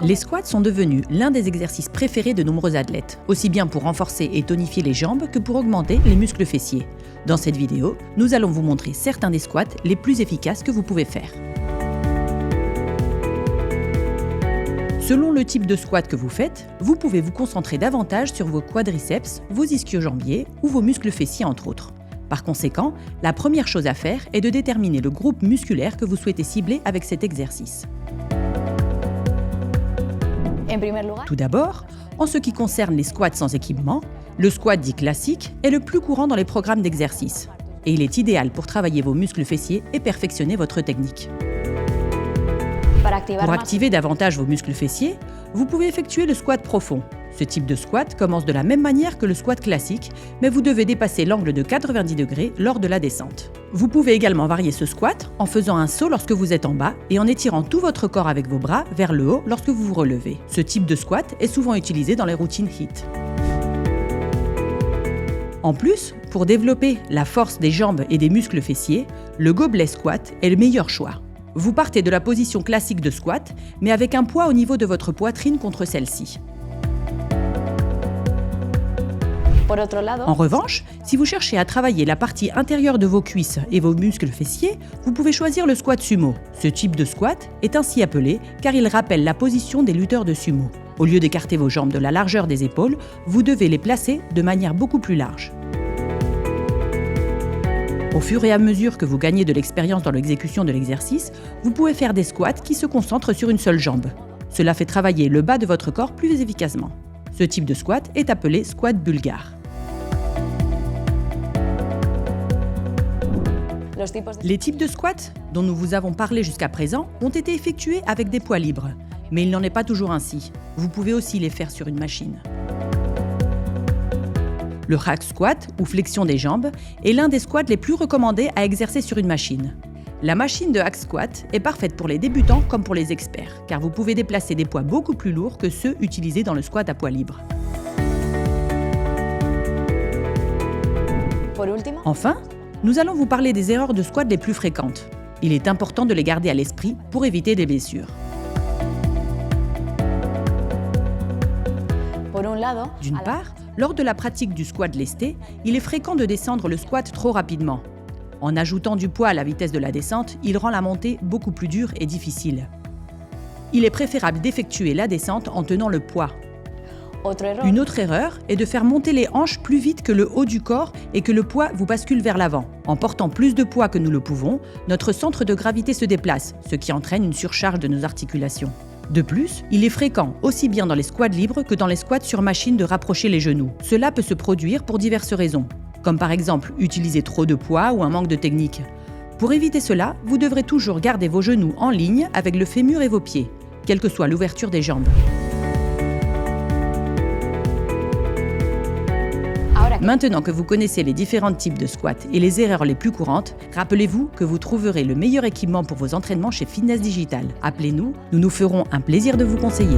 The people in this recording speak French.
Les squats sont devenus l'un des exercices préférés de nombreux athlètes, aussi bien pour renforcer et tonifier les jambes que pour augmenter les muscles fessiers. Dans cette vidéo, nous allons vous montrer certains des squats les plus efficaces que vous pouvez faire. Selon le type de squat que vous faites, vous pouvez vous concentrer davantage sur vos quadriceps, vos ischio-jambiers ou vos muscles fessiers entre autres. Par conséquent, la première chose à faire est de déterminer le groupe musculaire que vous souhaitez cibler avec cet exercice. Tout d'abord, en ce qui concerne les squats sans équipement, le squat dit classique est le plus courant dans les programmes d'exercice et il est idéal pour travailler vos muscles fessiers et perfectionner votre technique. Pour activer davantage vos muscles fessiers, vous pouvez effectuer le squat profond. Ce type de squat commence de la même manière que le squat classique, mais vous devez dépasser l'angle de 90 degrés lors de la descente. Vous pouvez également varier ce squat en faisant un saut lorsque vous êtes en bas et en étirant tout votre corps avec vos bras vers le haut lorsque vous vous relevez. Ce type de squat est souvent utilisé dans les routines HIIT. En plus, pour développer la force des jambes et des muscles fessiers, le gobelet squat est le meilleur choix. Vous partez de la position classique de squat, mais avec un poids au niveau de votre poitrine contre celle-ci. En revanche, si vous cherchez à travailler la partie intérieure de vos cuisses et vos muscles fessiers, vous pouvez choisir le squat sumo. Ce type de squat est ainsi appelé car il rappelle la position des lutteurs de sumo. Au lieu d'écarter vos jambes de la largeur des épaules, vous devez les placer de manière beaucoup plus large. Au fur et à mesure que vous gagnez de l'expérience dans l'exécution de l'exercice, vous pouvez faire des squats qui se concentrent sur une seule jambe. Cela fait travailler le bas de votre corps plus efficacement. Ce type de squat est appelé squat bulgare. Les types de squats dont nous vous avons parlé jusqu'à présent ont été effectués avec des poids libres, mais il n'en est pas toujours ainsi. Vous pouvez aussi les faire sur une machine. Le hack squat, ou flexion des jambes, est l'un des squats les plus recommandés à exercer sur une machine. La machine de hack squat est parfaite pour les débutants comme pour les experts, car vous pouvez déplacer des poids beaucoup plus lourds que ceux utilisés dans le squat à poids libre. Enfin, nous allons vous parler des erreurs de squat les plus fréquentes. Il est important de les garder à l'esprit pour éviter des blessures. D'une part, lors de la pratique du squat lesté, il est fréquent de descendre le squat trop rapidement. En ajoutant du poids à la vitesse de la descente, il rend la montée beaucoup plus dure et difficile. Il est préférable d'effectuer la descente en tenant le poids. Une autre erreur est de faire monter les hanches plus vite que le haut du corps et que le poids vous bascule vers l'avant. En portant plus de poids que nous le pouvons, notre centre de gravité se déplace, ce qui entraîne une surcharge de nos articulations. De plus, il est fréquent, aussi bien dans les squats libres que dans les squats sur machine, de rapprocher les genoux. Cela peut se produire pour diverses raisons, comme par exemple utiliser trop de poids ou un manque de technique. Pour éviter cela, vous devrez toujours garder vos genoux en ligne avec le fémur et vos pieds, quelle que soit l'ouverture des jambes. Maintenant que vous connaissez les différents types de squats et les erreurs les plus courantes, rappelez-vous que vous trouverez le meilleur équipement pour vos entraînements chez Fitness Digital. Appelez-nous, nous nous ferons un plaisir de vous conseiller.